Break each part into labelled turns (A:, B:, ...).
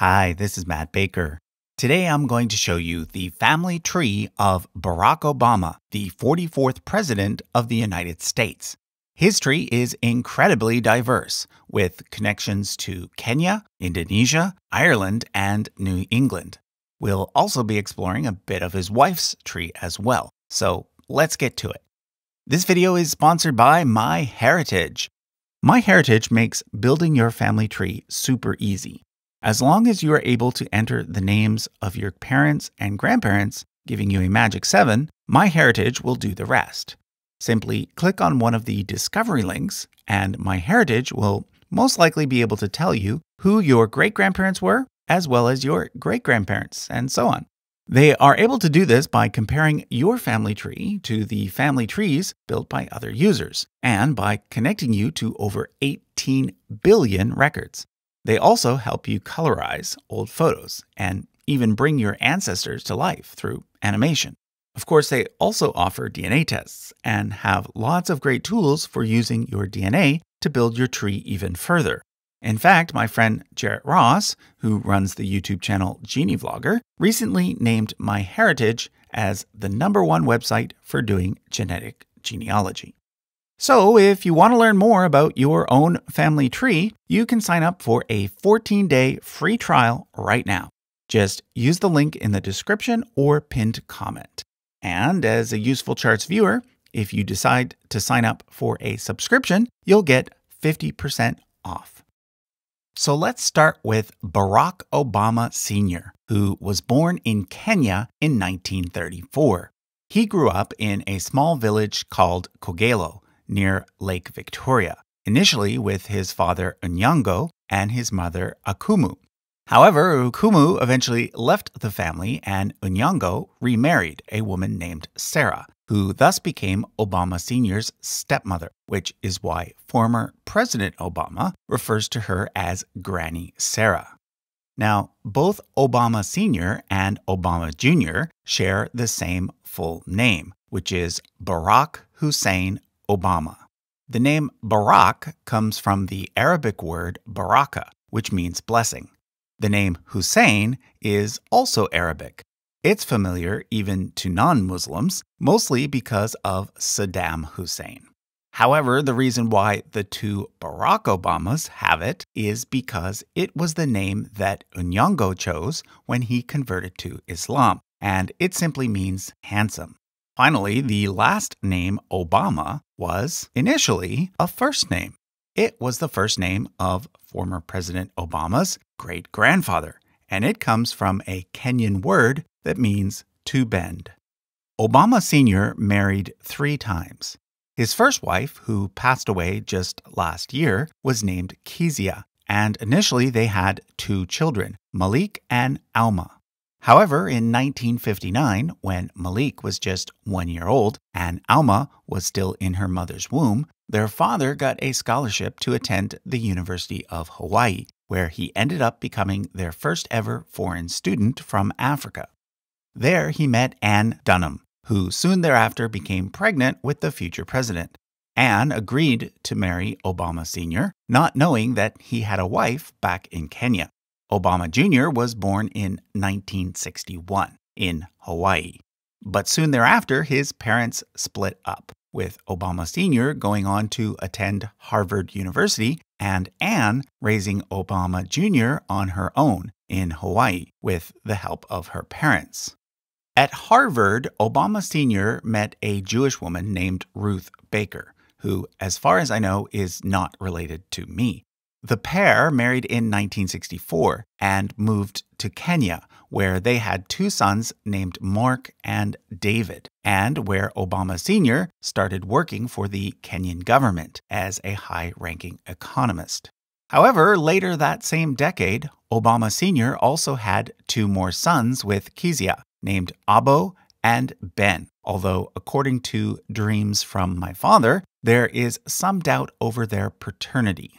A: Hi, this is Matt Baker. Today I'm going to show you the family tree of Barack Obama, the 44th President of the United States. His tree is incredibly diverse, with connections to Kenya, Indonesia, Ireland, and New England. We'll also be exploring a bit of his wife's tree as well, so let's get to it. This video is sponsored by MyHeritage. MyHeritage makes building your family tree super easy. As long as you are able to enter the names of your parents and grandparents, giving you a magic 7, MyHeritage will do the rest. Simply click on one of the discovery links, and MyHeritage will most likely be able to tell you who your great-grandparents were, as well as your great-grandparents, and so on. They are able to do this by comparing your family tree to the family trees built by other users, and by connecting you to over 18 billion records. They also help you colorize old photos and even bring your ancestors to life through animation. Of course, they also offer DNA tests and have lots of great tools for using your DNA to build your tree even further. In fact, my friend Jarrett Ross, who runs the YouTube channel Geneavlogger, recently named MyHeritage as the #1 website for doing genetic genealogy. So if you want to learn more about your own family tree, you can sign up for a 14-day free trial right now. Just use the link in the description or pinned comment. And as a useful charts viewer, if you decide to sign up for a subscription, you'll get 50% off. So let's start with Barack Obama Sr., who was born in Kenya in 1934. He grew up in a small village called Kogelo, near Lake Victoria, initially with his father Onyango and his mother Akumu. However, Akumu eventually left the family and Onyango remarried a woman named Sarah, who thus became Obama Sr.'s stepmother, which is why former President Obama refers to her as Granny Sarah. Now, both Obama Sr. and Obama Jr. share the same full name, which is Barack Hussein Obama. The name Barack comes from the Arabic word baraka, which means blessing. The name Hussein is also Arabic. It's familiar even to non-Muslims, mostly because of Saddam Hussein. However, the reason why the two Barack Obamas have it is because it was the name that Onyango chose when he converted to Islam, and it simply means handsome. Finally, the last name Obama was initially a first name. It was the first name of former President Obama's great-grandfather, and it comes from a Kenyan word that means to bend. Obama Sr. married 3 times. His first wife, who passed away just last year, was named Kezia, and initially they had 2 children, Malik and Alma. However, in 1959, when Malik was just 1 year old and Alma was still in her mother's womb, their father got a scholarship to attend the University of Hawaii, where he ended up becoming their first ever foreign student from Africa. There he met Anne Dunham, who soon thereafter became pregnant with the future president. Anne agreed to marry Obama Sr., not knowing that he had a wife back in Kenya. Obama Jr. was born in 1961 in Hawaii. But soon thereafter, his parents split up, with Obama Sr. going on to attend Harvard University and Anne raising Obama Jr. on her own in Hawaii with the help of her parents. At Harvard, Obama Sr. met a Jewish woman named Ruth Baker, who, as far as I know, is not related to me. The pair married in 1964 and moved to Kenya, where they had 2 sons named Mark and David, and where Obama Sr. started working for the Kenyan government as a high-ranking economist. However, later that same decade, Obama Sr. also had 2 more sons with Kezia, named Abo and Ben, although according to Dreams from My Father, there is some doubt over their paternity.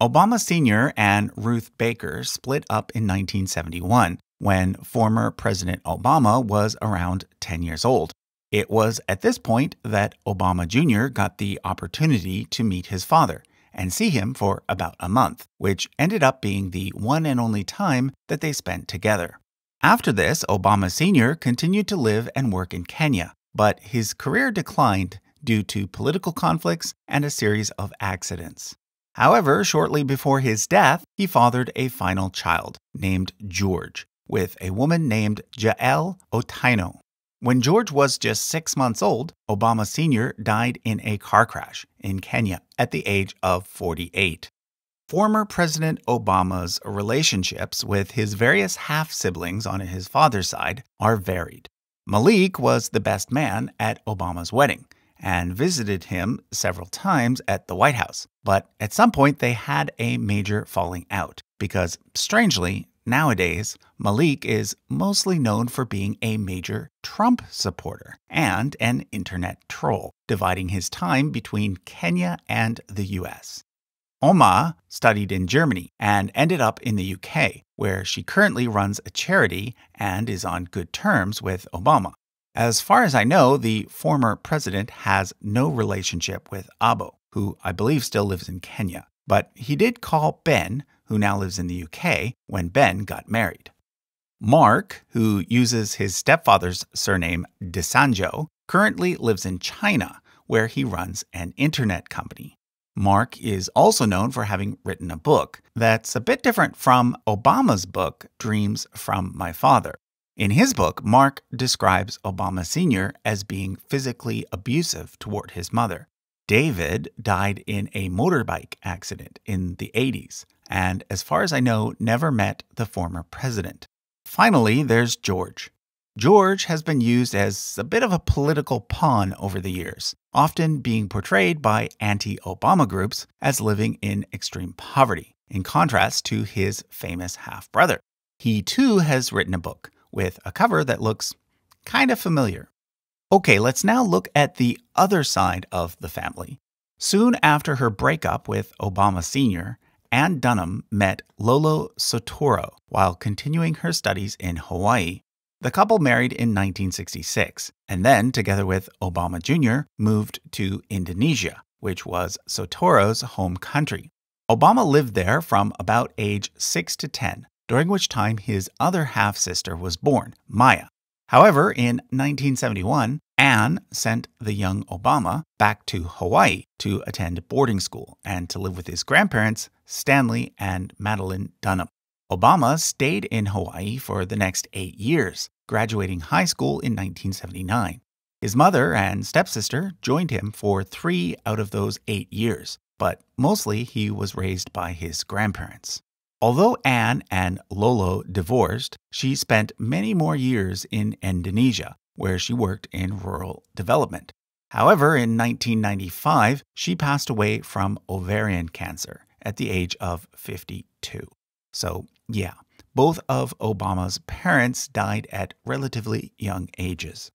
A: Obama Sr. and Ruth Baker split up in 1971 when former President Obama was around 10 years old. It was at this point that Obama Jr. got the opportunity to meet his father, and see him for about a month, which ended up being the one and only time that they spent together. After this, Obama Sr. continued to live and work in Kenya, but his career declined due to political conflicts and a series of accidents. However, shortly before his death, he fathered a final child named George with a woman named Jael Otaino. When George was just 6 months old, Obama Sr. died in a car crash in Kenya at the age of 48. Former President Obama's relationships with his various half-siblings on his father's side are varied. Malik was the best man at Obama's wedding and visited him several times at the White House, but at some point they had a major falling out because, strangely, nowadays, Malik is mostly known for being a major Trump supporter and an internet troll, dividing his time between Kenya and the US. Oma studied in Germany and ended up in the UK, where she currently runs a charity and is on good terms with Obama. As far as I know, the former president has no relationship with Abo, who I believe still lives in Kenya, but he did call Ben, who now lives in the UK, when Ben got married. Mark, who uses his stepfather's surname Desanjo, currently lives in China, where he runs an internet company. Mark is also known for having written a book that's a bit different from Obama's book, Dreams from My Father. In his book, Mark describes Obama Sr. as being physically abusive toward his mother. David died in a motorbike accident in the 80s, and as far as I know, never met the former president. Finally, there's George. George has been used as a bit of a political pawn over the years, often being portrayed by anti-Obama groups as living in extreme poverty, in contrast to his famous half-brother. He too has written a book with a cover that looks kind of familiar. Okay, let's now look at the other side of the family. Soon after her breakup with Obama Sr., Ann Dunham met Lolo Sotoro while continuing her studies in Hawaii. The couple married in 1966, and then, together with Obama Jr., moved to Indonesia, which was Sotoro's home country. Obama lived there from about age 6 to 10, during which time his other half-sister was born, Maya. However, in 1971, Anne sent the young Obama back to Hawaii to attend boarding school and to live with his grandparents, Stanley and Madeline Dunham. Obama stayed in Hawaii for the next 8 years, graduating high school in 1979. His mother and stepsister joined him for 3 out of those 8 years, but mostly he was raised by his grandparents. Although Anne and Lolo divorced, she spent many more years in Indonesia, where she worked in rural development. However, in 1995, she passed away from ovarian cancer at the age of 52. So, yeah, both of Obama's parents died at relatively young ages.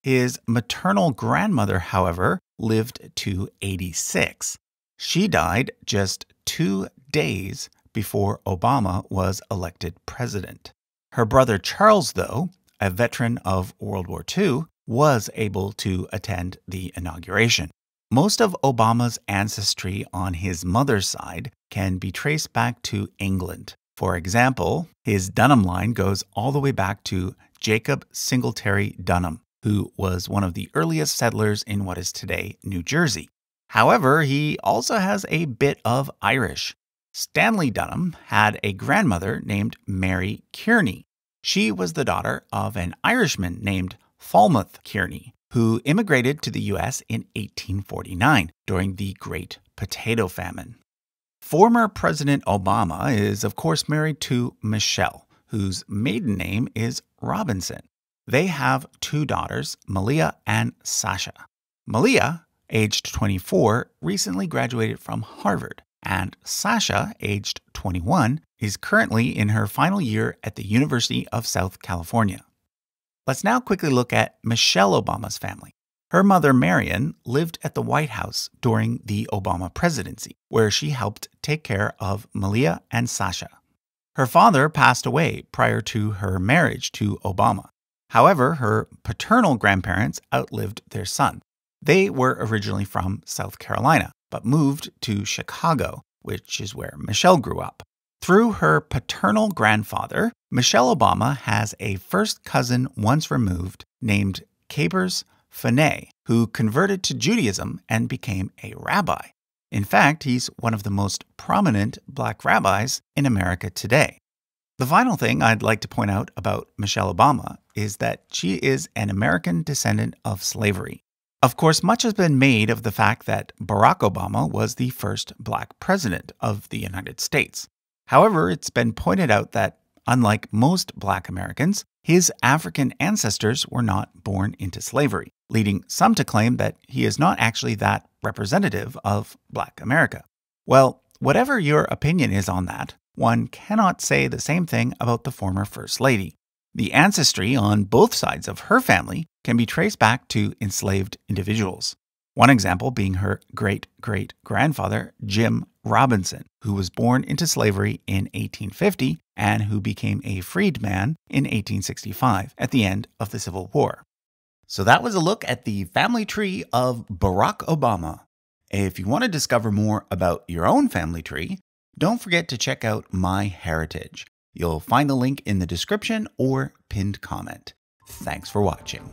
A: His maternal grandmother, however, lived to 86. She died just 2 days before Obama was elected president. Her brother Charles, though, a veteran of World War II, was able to attend the inauguration. Most of Obama's ancestry on his mother's side can be traced back to England. For example, his Dunham line goes all the way back to Jacob Singletary Dunham, who was one of the earliest settlers in what is today New Jersey. However, he also has a bit of Irish. Stanley Dunham had a grandmother named Mary Kearney. She was the daughter of an Irishman named Falmouth Kearney, who immigrated to the U.S. in 1849 during the Great Potato Famine. Former President Obama is, of course, married to Michelle, whose maiden name is Robinson. They have 2 daughters, Malia and Sasha. Malia, aged 24, recently graduated from Harvard, and Sasha, aged 21, is currently in her final year at the University of South California. Let's now quickly look at Michelle Obama's family. Her mother, Marion, lived at the White House during the Obama presidency, where she helped take care of Malia and Sasha. Her father passed away prior to her marriage to Obama. However, her paternal grandparents outlived their son. They were originally from South Carolina, but moved to Chicago, which is where Michelle grew up. Through her paternal grandfather, Michelle Obama has a first cousin once removed named Cabers Fanay, who converted to Judaism and became a rabbi. In fact, he's one of the most prominent black rabbis in America today. The final thing I'd like to point out about Michelle Obama is that she is an American descendant of slavery. Of course, much has been made of the fact that Barack Obama was the first black president of the United States. However, it's been pointed out that, unlike most black Americans, his African ancestors were not born into slavery, leading some to claim that he is not actually that representative of black America. Well, whatever your opinion is on that, one cannot say the same thing about the former First Lady. The ancestry on both sides of her family can be traced back to enslaved individuals. One example being her great-great-grandfather, Jim Robinson, who was born into slavery in 1850 and who became a freedman in 1865 at the end of the Civil War. So that was a look at the family tree of Barack Obama. If you want to discover more about your own family tree, don't forget to check out MyHeritage. You'll find the link in the description or pinned comment. Thanks for watching.